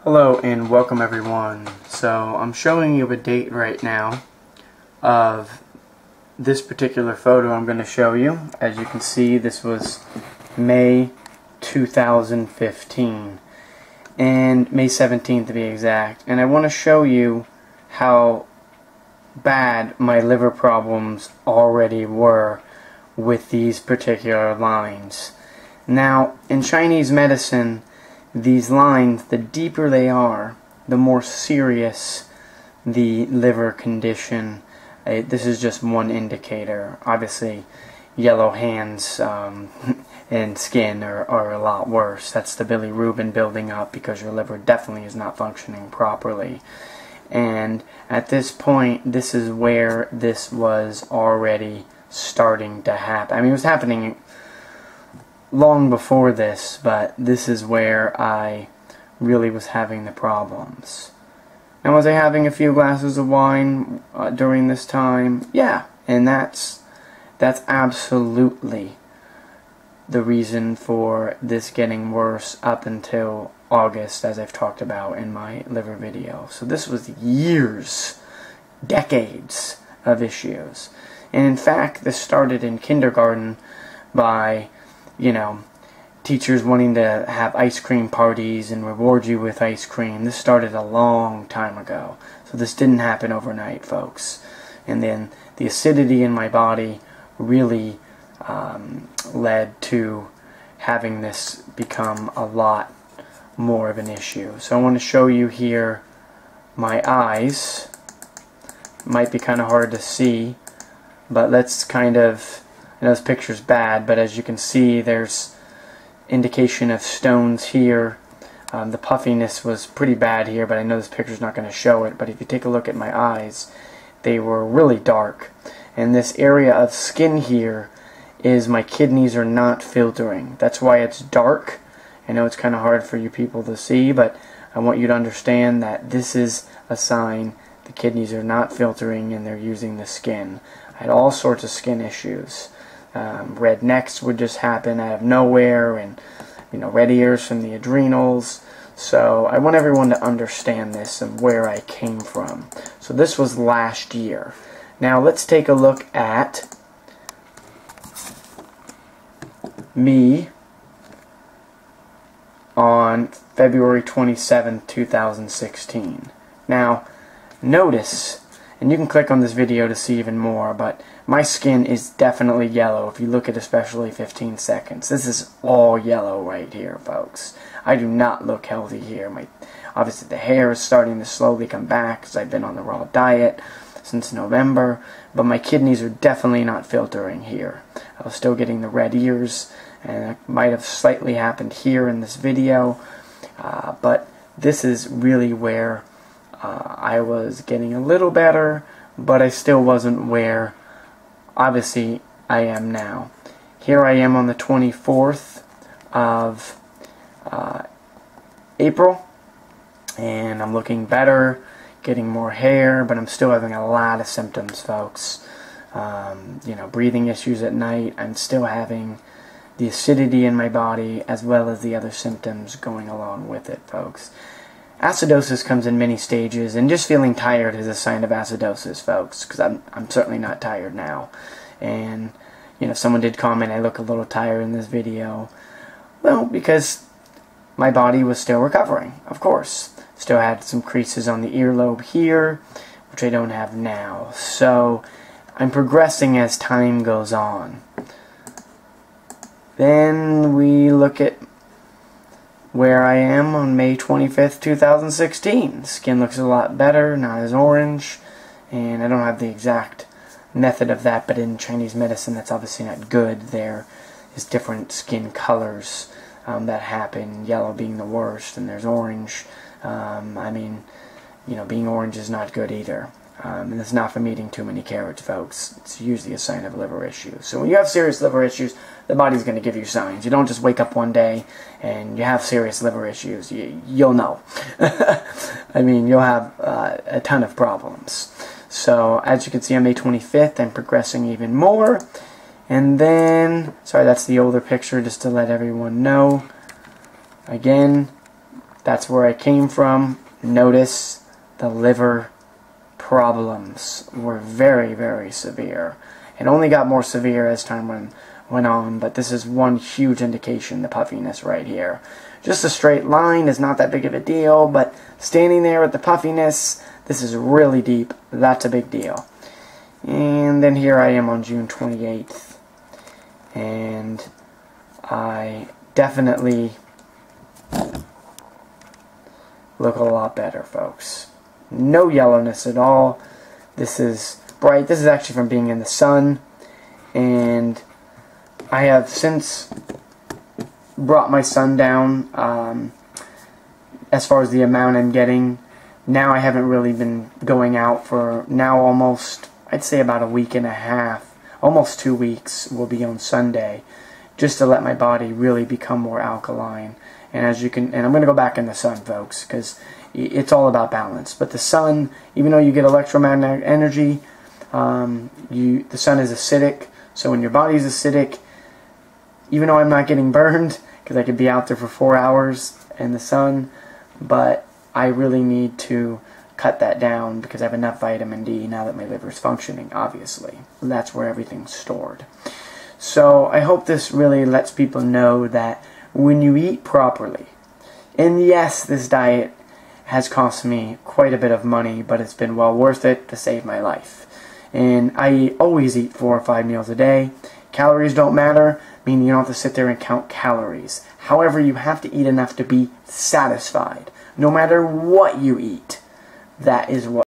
Hello and welcome everyone. So I'm showing you a date right now of this particular photo I'm going to show you. As you can see, this was May 2015 and May 17th to be exact, and I want to show you how bad my liver problems already were with these particular lines. Now in Chinese medicine, these lines, the deeper they are, the more serious the liver condition. This is just one indicator. Obviously, yellow hands and skin are a lot worse. That's the bilirubin building up because your liver definitely is not functioning properly. And at this point, this is where this was already starting to happen. I mean, it was happening long before this, but this is where I really was having the problems. Now, was I having a few glasses of wine during this time? Yeah, and that's absolutely the reason for this getting worse up until August, as I've talked about in my liver video. So this was years, decades of issues. And in fact, this started in kindergarten by teachers wanting to have ice cream parties and reward you with ice cream. This started a long time ago. So this didn't happen overnight, folks. And then the acidity in my body really led to having this become a lot more of an issue. So I want to show you here my eyes. It might be kind of hard to see, but let's kind of, I know this picture's bad, but as you can see, there's indication of stones here. The puffiness was pretty bad here, but I know this picture's not going to show it. But if you take a look at my eyes, they were really dark. And this area of skin here is my kidneys are not filtering. That's why it's dark. I know it's kind of hard for you people to see, but I want you to understand that this is a sign the kidneys are not filtering and they're using the skin. I had all sorts of skin issues. Red necks would just happen out of nowhere, and red ears from the adrenals. So I want everyone to understand this and where I came from. So this was last year. Now let's take a look at me on February 27, 2016. Now notice, and you can click on this video to see even more, but my skin is definitely yellow if you look at especially 15 seconds. This is all yellow right here, folks. I do not look healthy here. Obviously the hair is starting to slowly come back because I've been on the raw diet since November, but my kidneys are definitely not filtering here. I was still getting the red ears, and it might have slightly happened here in this video, but this is really where I was getting a little better, but I still wasn't where obviously I am now. Here I am on the 24th of April, and I'm looking better, getting more hair, but I'm still having a lot of symptoms, folks. Breathing issues at night. I'm still having the acidity in my body as well as the other symptoms going along with it, folks. Acidosis comes in many stages, and just feeling tired is a sign of acidosis, folks, because I'm certainly not tired now. And someone did comment I look a little tired in this video. Well, because my body was still recovering, of course. Still had some creases on the earlobe here, which I don't have now. So I'm progressing as time goes on. Then we look at where I am on May 25th, 2016. Skin looks a lot better, not as orange, and I don't have the exact method of that, but in Chinese medicine that's obviously not good. There is different skin colors that happen, yellow being the worst, and there's orange. Being orange is not good either. And it's not from eating too many carrots, folks. It's usually a sign of liver issues. So when you have serious liver issues, the body's going to give you signs. You don't just wake up one day and you have serious liver issues. You'll know. You'll have a ton of problems. So as you can see on May 25th, I'm progressing even more. And then, sorry, that's the older picture just to let everyone know. Again, That's where I came from. Notice the liver problems were very, very severe. It only got more severe as time went on, but this is one huge indication, the puffiness right here. Just a straight line is not that big of a deal, but standing there with the puffiness, this is really deep. That's a big deal. And then here I am on June 28th, and I definitely look a lot better, folks. No yellowness at all. This is bright. This is actually from being in the sun, and I have since brought my sun down as far as the amount I'm getting. Now I haven't really been going out for now almost, I'd say about a week and a half, almost 2 weeks will be on Sunday, just to let my body really become more alkaline. And as you can, and I'm going to go back in the sun, folks, because it's all about balance. But the sun, even though you get electromagnetic energy, the sun is acidic. So when your body is acidic, even though I'm not getting burned, because I could be out there for 4 hours in the sun, but I really need to cut that down because I have enough vitamin D now that my liver is functioning, obviously. That's where everything's stored. So I hope this really lets people know that when you eat properly, and yes, this diet has cost me quite a bit of money, but it's been well worth it to save my life. And I always eat 4 or 5 meals a day. Calories don't matter, meaning you don't have to sit there and count calories. However, you have to eat enough to be satisfied. No matter what you eat, that is what